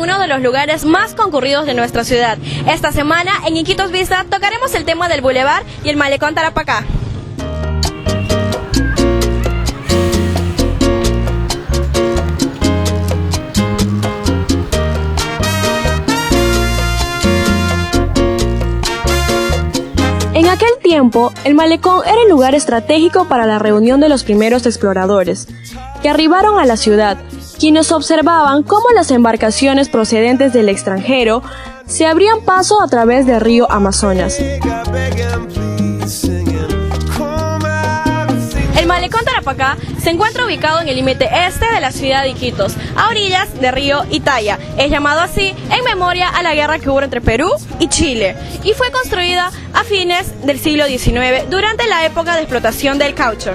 en uno de los lugares más concurridos de nuestra ciudad. Esta semana en Iquitos Vista tocaremos el tema del Boulevard y el Malecón Tarapacá. En aquel tiempo, el malecón era el lugar estratégico para la reunión de los primeros exploradores, que arribaron a la ciudad, quienes observaban cómo las embarcaciones procedentes del extranjero se abrían paso a través del río Amazonas. El Malecón Tarapacá se encuentra ubicado en el límite este de la ciudad de Iquitos, a orillas del río Itaia. Es llamado así en memoria a la guerra que hubo entre Perú y Chile, y fue construida a fines del siglo XIX, durante la época de explotación del caucho.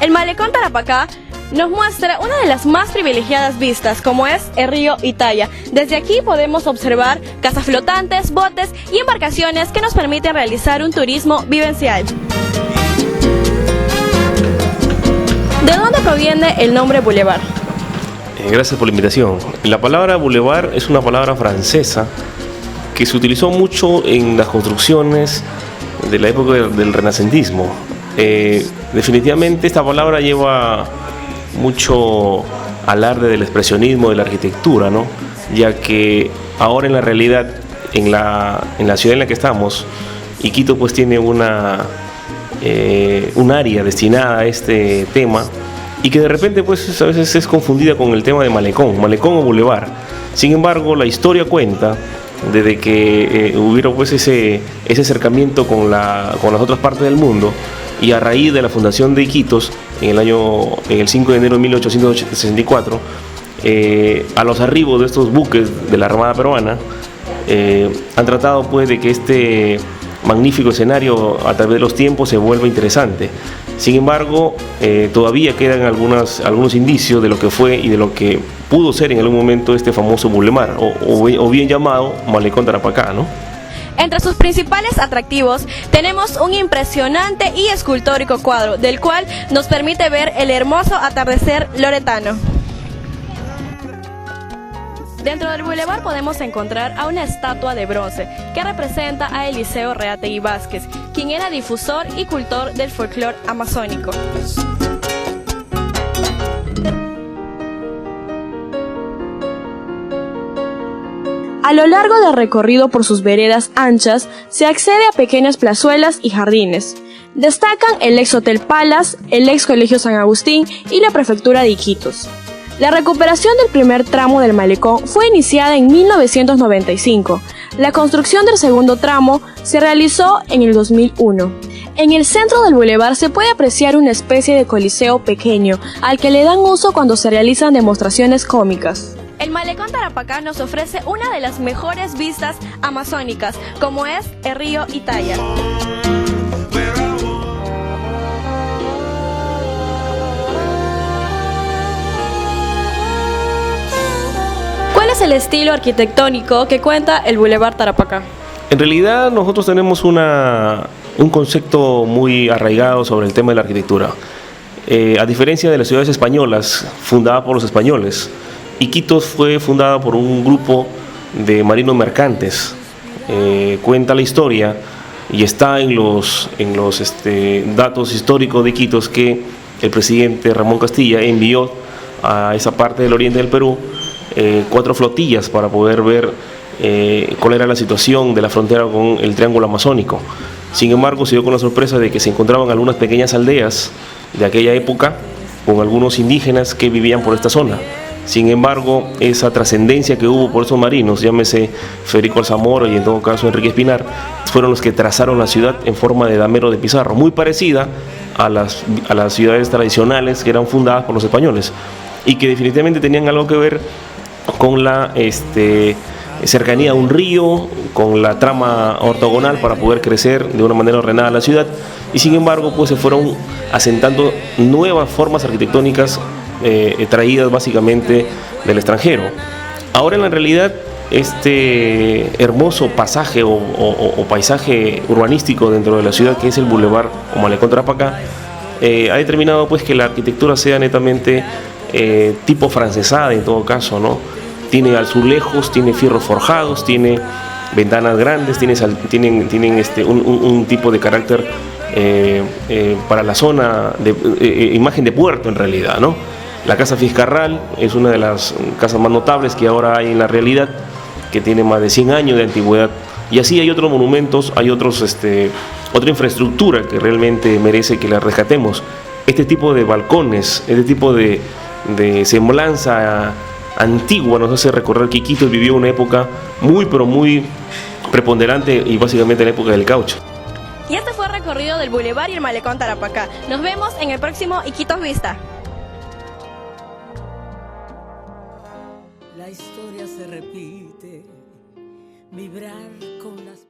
El Malecón Tarapacá nos muestra una de las más privilegiadas vistas, como es el río Itaia. Desde aquí podemos observar casas flotantes, botes y embarcaciones que nos permiten realizar un turismo vivencial. ¿De dónde proviene el nombre Boulevard? Gracias por la invitación. La palabra boulevard es una palabra francesa que se utilizó mucho en las construcciones de la época del renacentismo. Definitivamente esta palabra lleva mucho alarde del expresionismo de la arquitectura, ¿no? Ya que ahora en la realidad, en la ciudad en la que estamos, Iquitos pues tiene un área destinada a este tema, y que de repente pues a veces es confundida con el tema de malecón o boulevard. Sin embargo, la historia cuenta desde que hubo pues ese acercamiento con las otras partes del mundo, y a raíz de la fundación de Iquitos en el 5 de enero de 1864, a los arribos de estos buques de la Armada Peruana, han tratado pues de que este magnífico escenario a través de los tiempos se vuelva interesante. Sin embargo, todavía quedan algunos indicios de lo que fue y de lo que pudo ser en algún momento este famoso Boulevard, o bien llamado Malecón Tarapacá, ¿no? Entre sus principales atractivos tenemos un impresionante y escultórico cuadro, del cual nos permite ver el hermoso atardecer loretano. Dentro del bulevar podemos encontrar a una estatua de bronce que representa a Eliseo Reategui Vázquez, quien era difusor y cultor del folclore amazónico. A lo largo del recorrido por sus veredas anchas se accede a pequeñas plazuelas y jardines. Destacan el ex Hotel Palace, el ex Colegio San Agustín y la Prefectura de Iquitos. La recuperación del primer tramo del malecón fue iniciada en 1995. La construcción del segundo tramo se realizó en el 2001. En el centro del bulevar se puede apreciar una especie de coliseo pequeño, al que le dan uso cuando se realizan demostraciones cómicas. El Malecón Tarapacá nos ofrece una de las mejores vistas amazónicas, como es el río Itaia. ¿Cuál es el estilo arquitectónico que cuenta el Boulevard Tarapacá? En realidad nosotros tenemos un concepto muy arraigado sobre el tema de la arquitectura. A diferencia de las ciudades españolas, fundadas por los españoles, Iquitos fue fundada por un grupo de marinos mercantes. Cuenta la historia y está en los datos históricos de Iquitos que el presidente Ramón Castilla envió a esa parte del oriente del Perú 4 flotillas para poder ver cuál era la situación de la frontera con el Triángulo Amazónico. Sin embargo, se dio con la sorpresa de que se encontraban algunas pequeñas aldeas de aquella época con algunos indígenas que vivían por esta zona. Sin embargo, esa trascendencia que hubo por esos marinos, llámese Federico Alzamora y en todo caso Enrique Espinar, fueron los que trazaron la ciudad en forma de damero de pizarro, muy parecida a las ciudades tradicionales que eran fundadas por los españoles y que definitivamente tenían algo que ver con la cercanía a un río, con la trama ortogonal para poder crecer de una manera ordenada la ciudad, y sin embargo pues se fueron asentando nuevas formas arquitectónicas traídas básicamente del extranjero. Ahora en la realidad este hermoso pasaje o paisaje urbanístico dentro de la ciudad, que es el Boulevard o Malecón Tarapacá, ha determinado pues que la arquitectura sea netamente tipo francesada en todo caso, ¿no? tiene azulejos, tiene fierros forjados, tiene ventanas grandes, tienen un tipo de carácter para la zona, imagen de puerto en realidad, ¿no? La Casa Fiscarral es una de las casas más notables que ahora hay en la realidad, que tiene más de 100 años de antigüedad. Y así hay otros monumentos, hay otra infraestructura que realmente merece que la rescatemos. Este tipo de balcones, este tipo de semblanza antigua nos hace recordar que Iquitos vivió una época muy, pero muy preponderante y básicamente la época del caucho. Y este fue el recorrido del Boulevard y el Malecón Tarapacá. Nos vemos en el próximo Iquitos Vista. La historia se repite, vibrar con las